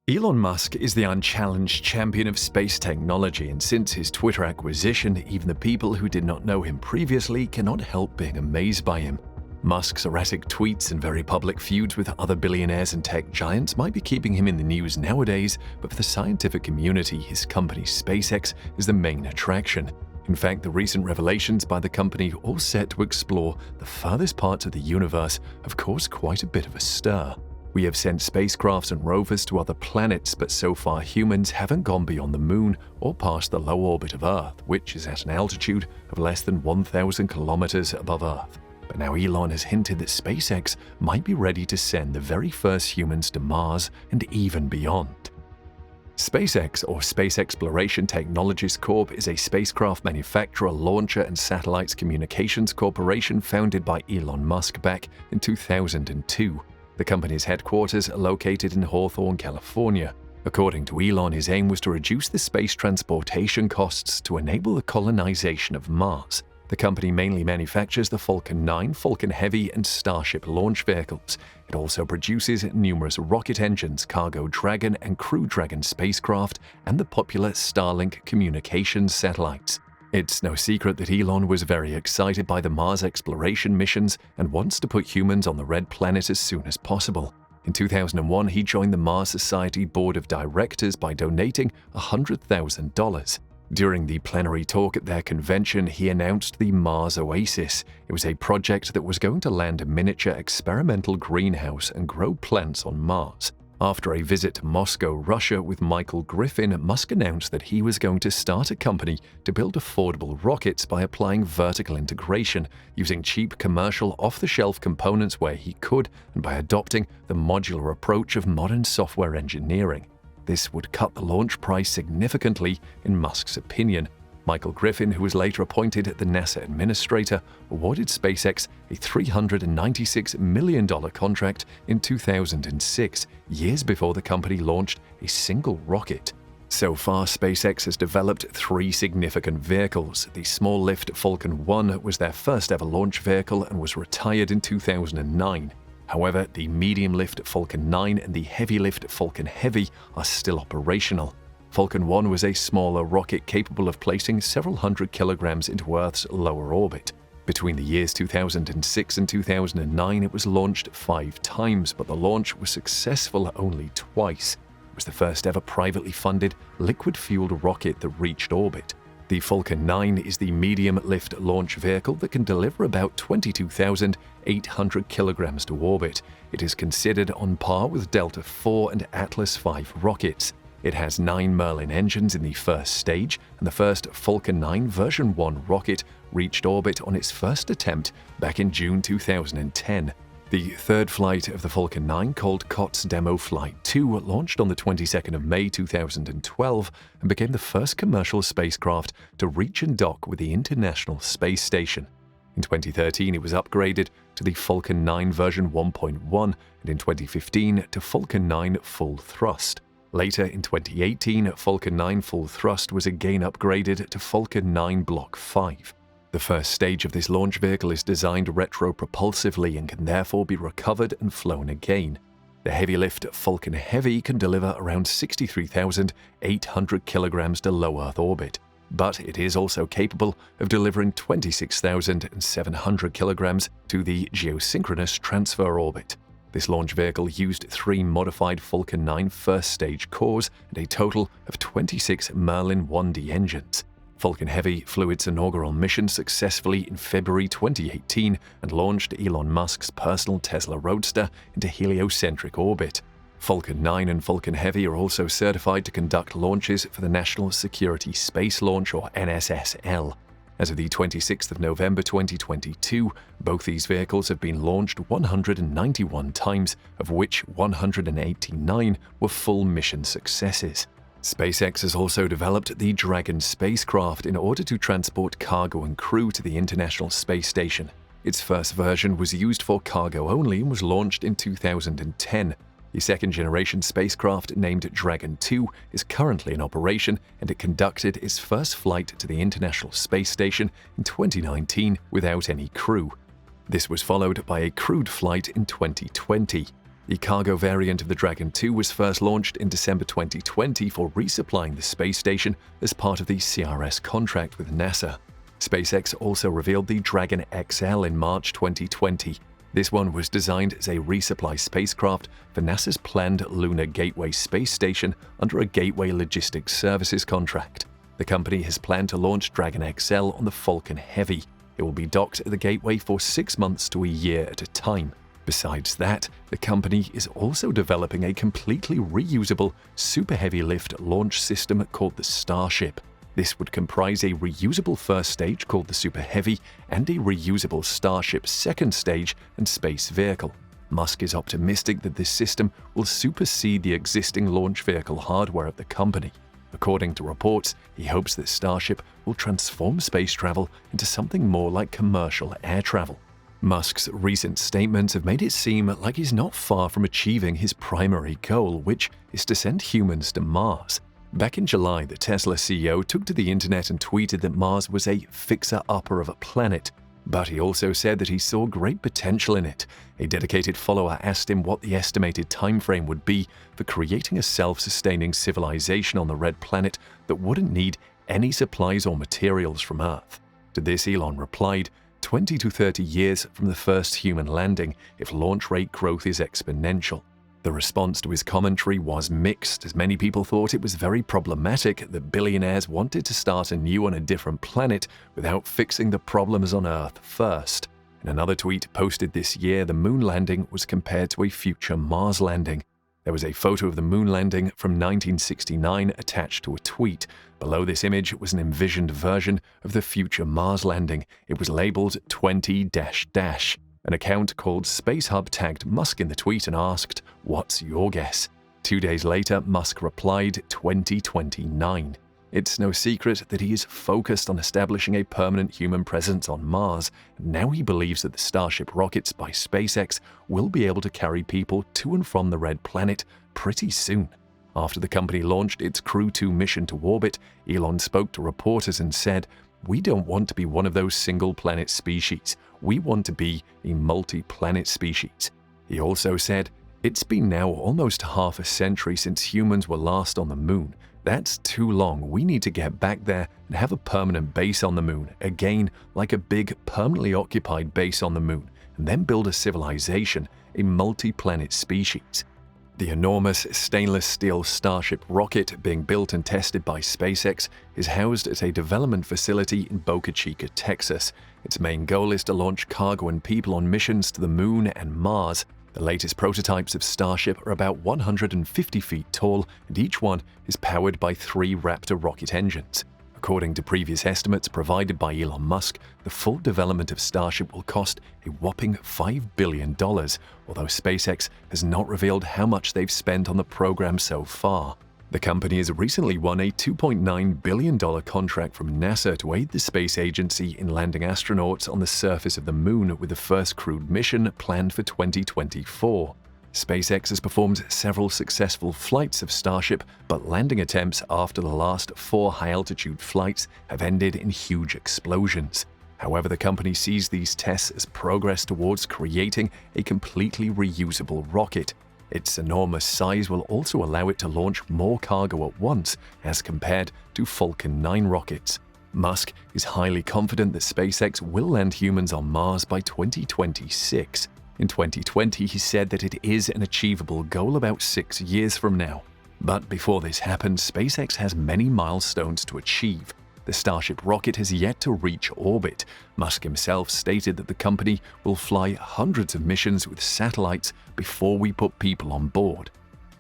Elon Musk is the unchallenged champion of space technology, and since his Twitter acquisition, even the people who did not know him previously cannot help being amazed by him. Musk's erratic tweets and very public feuds with other billionaires and tech giants might be keeping him in the news nowadays, but for the scientific community, his company SpaceX is the main attraction. In fact, the recent revelations by the company, all set to explore the furthest parts of the universe, have caused quite a bit of a stir. We have sent spacecrafts and rovers to other planets, but so far humans haven't gone beyond the Moon or past the low orbit of Earth, which is at an altitude of less than 1,000 kilometers above Earth. But now Elon has hinted that SpaceX might be ready to send the very first humans to Mars and even beyond. SpaceX, or Space Exploration Technologies Corp., is a spacecraft manufacturer, launcher, and satellites communications corporation founded by Elon Musk back in 2002. The company's headquarters are located in Hawthorne, California. According to Elon, his aim was to reduce the space transportation costs to enable the colonization of Mars. The company mainly manufactures the Falcon 9, Falcon Heavy, and Starship launch vehicles. It also produces numerous rocket engines, Cargo Dragon and Crew Dragon spacecraft, and the popular Starlink communications satellites. It's no secret that Elon was very excited by the Mars exploration missions and wants to put humans on the Red Planet as soon as possible. In 2001, he joined the Mars Society Board of Directors by donating $100,000. During the plenary talk at their convention, he announced the Mars Oasis. It was a project that was going to land a miniature experimental greenhouse and grow plants on Mars. After a visit to Moscow, Russia with Michael Griffin, Musk announced that he was going to start a company to build affordable rockets by applying vertical integration, using cheap commercial off-the-shelf components where he could, and by adopting the modular approach of modern software engineering. This would cut the launch price significantly, in Musk's opinion. Michael Griffin, who was later appointed the NASA administrator, awarded SpaceX a $396 million contract in 2006, years before the company launched a single rocket. So far, SpaceX has developed three significant vehicles. The small-lift Falcon 1 was their first ever launch vehicle and was retired in 2009. However, the medium-lift Falcon 9 and the heavy-lift Falcon Heavy are still operational. Falcon 1 was a smaller rocket capable of placing several hundred kilograms into Earth's lower orbit. Between the years 2006 and 2009, it was launched 5 times, but the launch was successful only twice. It was the first ever privately funded, liquid-fueled rocket that reached orbit. The Falcon 9 is the medium-lift launch vehicle that can deliver about 22,800 kilograms to orbit. It is considered on par with Delta IV and Atlas V rockets. It has 9 Merlin engines in the first stage, and the first Falcon 9 version 1 rocket reached orbit on its first attempt back in June 2010. The third flight of the Falcon 9, called COTS Demo Flight 2, launched on the 22nd of May 2012 and became the first commercial spacecraft to reach and dock with the International Space Station. In 2013, it was upgraded to the Falcon 9 version 1.1, and in 2015 to Falcon 9 Full Thrust. Later, in 2018, Falcon 9 Full Thrust was again upgraded to Falcon 9 Block 5. The first stage of this launch vehicle is designed retropropulsively and can therefore be recovered and flown again. The heavy-lift Falcon Heavy can deliver around 63,800 kilograms to low Earth orbit, but it is also capable of delivering 26,700 kilograms to the geosynchronous transfer orbit. This launch vehicle used 3 modified Falcon 9 first-stage cores and a total of 26 Merlin 1D engines. Falcon Heavy flew its inaugural mission successfully in February 2018 and launched Elon Musk's personal Tesla Roadster into heliocentric orbit. Falcon 9 and Falcon Heavy are also certified to conduct launches for the National Security Space Launch, or NSSL. As of the 26th of November 2022, both these vehicles have been launched 191 times, of which 189 were full mission successes. SpaceX has also developed the Dragon spacecraft in order to transport cargo and crew to the International Space Station. Its first version was used for cargo only and was launched in 2010. The second-generation spacecraft, named Dragon 2, is currently in operation, and it conducted its first flight to the International Space Station in 2019 without any crew. This was followed by a crewed flight in 2020. The cargo variant of the Dragon 2 was first launched in December 2020 for resupplying the space station as part of the CRS contract with NASA. SpaceX also revealed the Dragon XL in March 2020. This one was designed as a resupply spacecraft for NASA's planned Lunar Gateway space station under a Gateway Logistics Services contract. The company has planned to launch Dragon XL on the Falcon Heavy. It will be docked at the Gateway for 6 months to a year at a time. Besides that, the company is also developing a completely reusable super heavy lift launch system called the Starship. This would comprise a reusable first stage called the Super Heavy and a reusable Starship second stage and space vehicle. Musk is optimistic that this system will supersede the existing launch vehicle hardware of the company. According to reports, he hopes that Starship will transform space travel into something more like commercial air travel. Musk's recent statements have made it seem like he's not far from achieving his primary goal, which is to send humans to Mars. Back in July, the Tesla CEO took to the internet and tweeted that Mars was a fixer-upper of a planet, but he also said that he saw great potential in it. A dedicated follower asked him what the estimated timeframe would be for creating a self-sustaining civilization on the red planet that wouldn't need any supplies or materials from Earth. To this, Elon replied, 20 to 30 years from the first human landing if launch rate growth is exponential. The response to his commentary was mixed, as many people thought it was very problematic that billionaires wanted to start anew on a different planet without fixing the problems on Earth first. In another tweet posted this year, the moon landing was compared to a future Mars landing. There was a photo of the moon landing from 1969 attached to a tweet. Below this image was an envisioned version of the future Mars landing. It was labeled 20-. An account called Space Hub tagged Musk in the tweet and asked, "What's your guess?" 2 days later, Musk replied 2029. It's no secret that he is focused on establishing a permanent human presence on Mars, and now he believes that the Starship rockets by SpaceX will be able to carry people to and from the Red Planet pretty soon. After the company launched its Crew 2 mission to orbit, Elon spoke to reporters and said, "We don't want to be one of those single-planet species. We want to be a multi-planet species." He also said, "It's been now almost half a century since humans were last on the moon. That's too long. We need to get back there and have a permanent base on the moon, again, like a big, permanently occupied base on the moon, and then build a civilization, a multi-planet species." The enormous stainless steel Starship rocket being built and tested by SpaceX is housed at a development facility in Boca Chica, Texas. Its main goal is to launch cargo and people on missions to the Moon and Mars. The latest prototypes of Starship are about 150 feet tall, and each one is powered by 3 Raptor rocket engines. According to previous estimates provided by Elon Musk, the full development of Starship will cost a whopping $5 billion, although SpaceX has not revealed how much they've spent on the program so far. The company has recently won a $2.9 billion contract from NASA to aid the space agency in landing astronauts on the surface of the Moon, with the first crewed mission planned for 2024. SpaceX has performed several successful flights of Starship, but landing attempts after the last 4 high-altitude flights have ended in huge explosions. However, the company sees these tests as progress towards creating a completely reusable rocket. Its enormous size will also allow it to launch more cargo at once as compared to Falcon 9 rockets. Musk is highly confident that SpaceX will land humans on Mars by 2026. In 2020, he said that it is an achievable goal about 6 years from now. But before this happens, SpaceX has many milestones to achieve. The Starship rocket has yet to reach orbit. Musk himself stated that the company will fly hundreds of missions with satellites before we put people on board.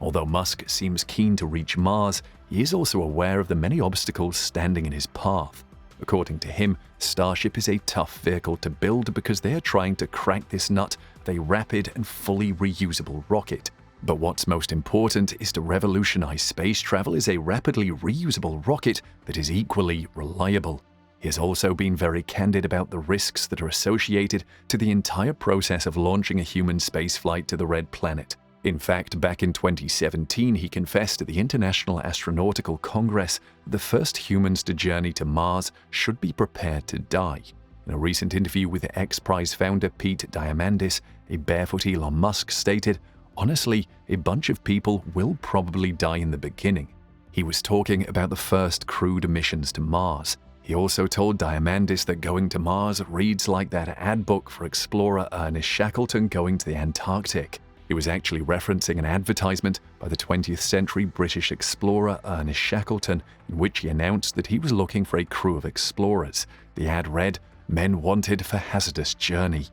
Although Musk seems keen to reach Mars, he is also aware of the many obstacles standing in his path. According to him, Starship is a tough vehicle to build because they are trying to crack this nut of a rapid and fully reusable rocket. But what's most important is to revolutionize space travel is a rapidly reusable rocket that is equally reliable. He has also been very candid about the risks that are associated to the entire process of launching a human spaceflight to the Red Planet. In fact, back in 2017, he confessed at the International Astronautical Congress that the first humans to journey to Mars should be prepared to die. In a recent interview with X Prize founder Pete Diamandis, a barefoot Elon Musk stated, Honestly, a bunch of people will probably die in the beginning. He was talking about the first crewed missions to Mars. He also told Diamandis that going to Mars reads like that ad book for explorer Ernest Shackleton going to the Antarctic. He was actually referencing an advertisement by the 20th century British explorer Ernest Shackleton, in which he announced that he was looking for a crew of explorers. The ad read, "Men wanted for hazardous journey."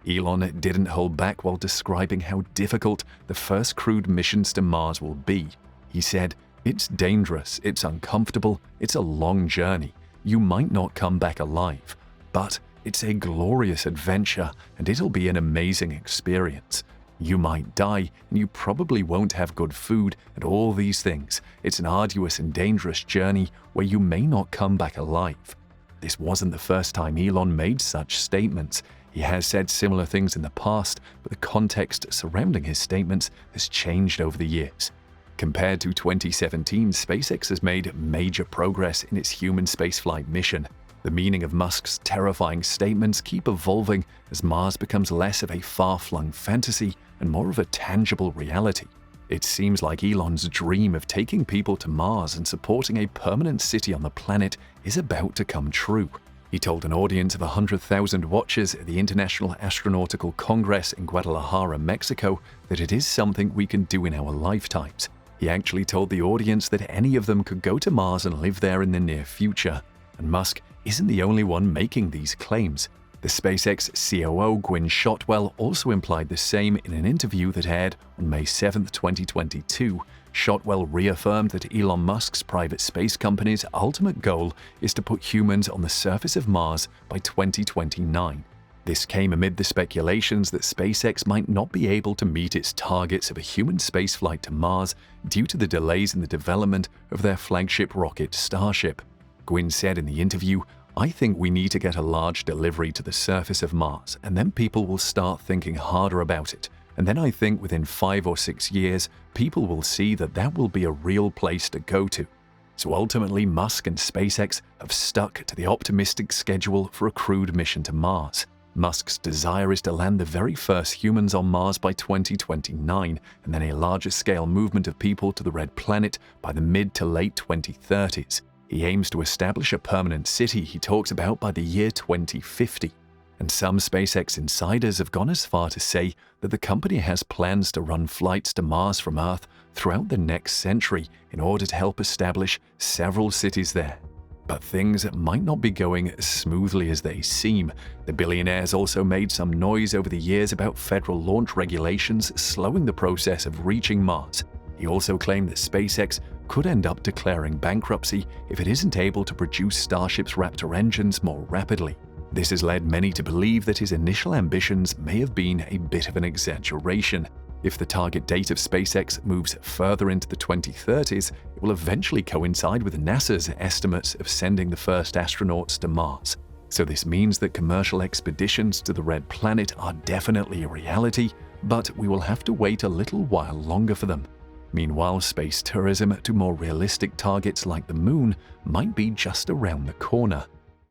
Elon didn't hold back while describing how difficult the first crewed missions to Mars will be. He said, "It's dangerous, it's uncomfortable, it's a long journey. You might not come back alive, but it's a glorious adventure and it'll be an amazing experience. You might die and you probably won't have good food and all these things. It's an arduous and dangerous journey where you may not come back alive." This wasn't the first time Elon made such statements. He has said similar things in the past, but the context surrounding his statements has changed over the years. Compared to 2017, SpaceX has made major progress in its human spaceflight mission. The meaning of Musk's terrifying statements keep evolving as Mars becomes less of a far-flung fantasy and more of a tangible reality. It seems like Elon's dream of taking people to Mars and supporting a permanent city on the planet is about to come true. He told an audience of 100,000 watchers at the International Astronautical Congress in Guadalajara, Mexico, that it is something we can do in our lifetimes. He actually told the audience that any of them could go to Mars and live there in the near future. And Musk isn't the only one making these claims. The SpaceX COO Gwynne Shotwell also implied the same in an interview that aired on May 7, 2022. Shotwell reaffirmed that Elon Musk's private space company's ultimate goal is to put humans on the surface of Mars by 2029. This came amid the speculations that SpaceX might not be able to meet its targets of a human spaceflight to Mars due to the delays in the development of their flagship rocket Starship. Gwynne said in the interview, "I think we need to get a large delivery to the surface of Mars, and then people will start thinking harder about it. And then I think within 5 or 6 years, people will see that that will be a real place to go to." So ultimately, Musk and SpaceX have stuck to the optimistic schedule for a crewed mission to Mars. Musk's desire is to land the very first humans on Mars by 2029, and then a larger-scale movement of people to the Red Planet by the mid to late 2030s. He aims to establish a permanent city he talks about by the year 2050. And some SpaceX insiders have gone as far to say that the company has plans to run flights to Mars from Earth throughout the next century in order to help establish several cities there. But things might not be going as smoothly as they seem. The billionaire's also made some noise over the years about federal launch regulations slowing the process of reaching Mars. He also claimed that SpaceX could end up declaring bankruptcy if it isn't able to produce Starship's Raptor engines more rapidly. This has led many to believe that his initial ambitions may have been a bit of an exaggeration. If the target date of SpaceX moves further into the 2030s, it will eventually coincide with NASA's estimates of sending the first astronauts to Mars. So this means that commercial expeditions to the Red Planet are definitely a reality, but we will have to wait a little while longer for them. Meanwhile, space tourism to more realistic targets like the Moon might be just around the corner.